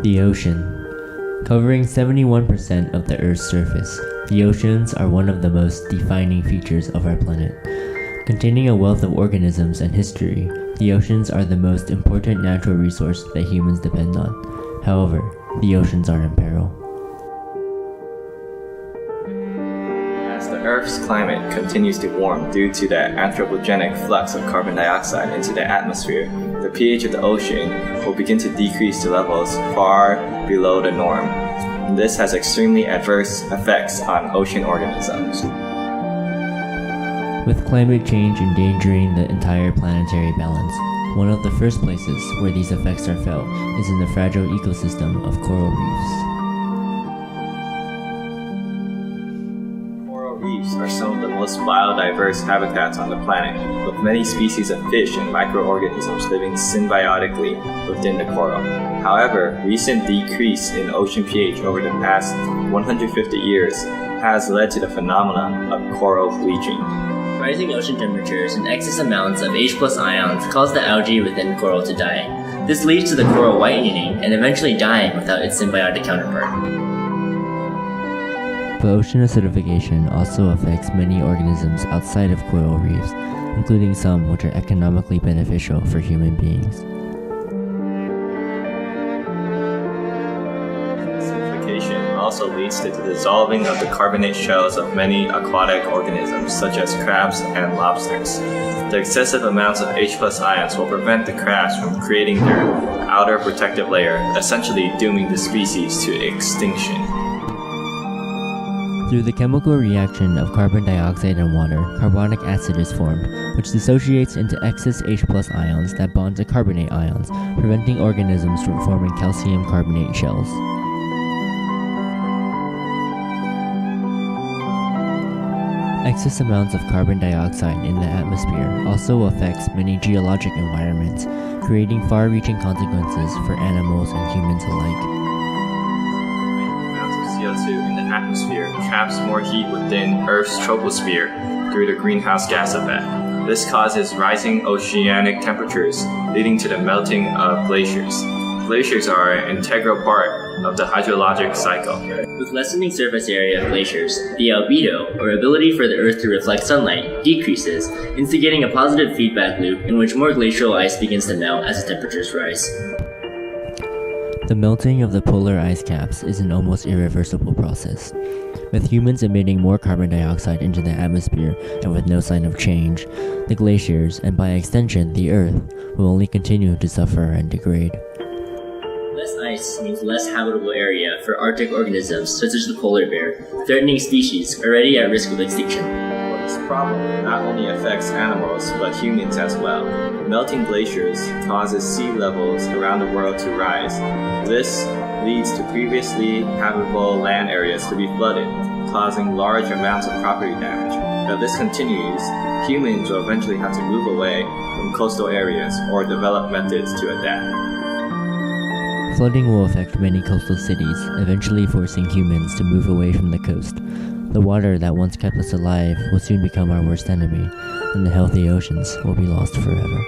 The ocean. Covering 71% of the Earth's surface, the oceans are one of the most defining features of our planet. Containing a wealth of organisms and history, the oceans are the most important natural resource that humans depend on. However, the oceans are in peril. As the Earth's climate continues to warm due to the anthropogenic flux of carbon dioxide into the atmosphere, the pH of the ocean will begin to decrease to levels far below the norm. This has extremely adverse effects on ocean organisms. With climate change endangering the entire planetary balance, one of the first places where these effects are felt is in the fragile ecosystem of coral reefs. Coral reefs are some of the most biodiverse habitats on the planet, with many species of fish and microorganisms living symbiotically within the coral. However, recent decrease in ocean pH over the past 150 years has led to the phenomenon of coral bleaching. Rising ocean temperatures and excess amounts of H+ ions cause the algae within coral to die. This leads to the coral whitening and eventually dying without its symbiotic counterpart. But ocean acidification also affects many organisms outside of coral reefs, including some which are economically beneficial for human beings. Also leads to the dissolving of the carbonate shells of many aquatic organisms such as crabs and lobsters. The excessive amounts of H+ ions will prevent the crabs from creating their outer protective layer, essentially dooming the species to extinction. Through the chemical reaction of carbon dioxide and water, carbonic acid is formed, which dissociates into excess H+ ions that bond to carbonate ions, preventing organisms from forming calcium carbonate shells. Excess amounts of carbon dioxide in the atmosphere also affects many geologic environments, creating far-reaching consequences for animals and humans alike. Amounts of CO2 in the atmosphere traps more heat within Earth's troposphere through the greenhouse gas effect. This causes rising oceanic temperatures, leading to the melting of glaciers. Glaciers are an integral part of the hydrologic cycle. With lessening surface area of glaciers, the albedo, or ability for the Earth to reflect sunlight, decreases, instigating a positive feedback loop in which more glacial ice begins to melt as the temperatures rise. The melting of the polar ice caps is an almost irreversible process. With humans emitting more carbon dioxide into the atmosphere and with no sign of change, the glaciers, and by extension the Earth, will only continue to suffer and degrade. Less ice means less habitable area for Arctic organisms such as the polar bear, threatening species already at risk of extinction. This problem not only affects animals but humans as well. Melting glaciers causes sea levels around the world to rise. This leads to previously habitable land areas to be flooded, causing large amounts of property damage. If this continues, humans will eventually have to move away from coastal areas or develop methods to adapt. Flooding will affect many coastal cities, eventually forcing humans to move away from the coast. The water that once kept us alive will soon become our worst enemy, and the healthy oceans will be lost forever.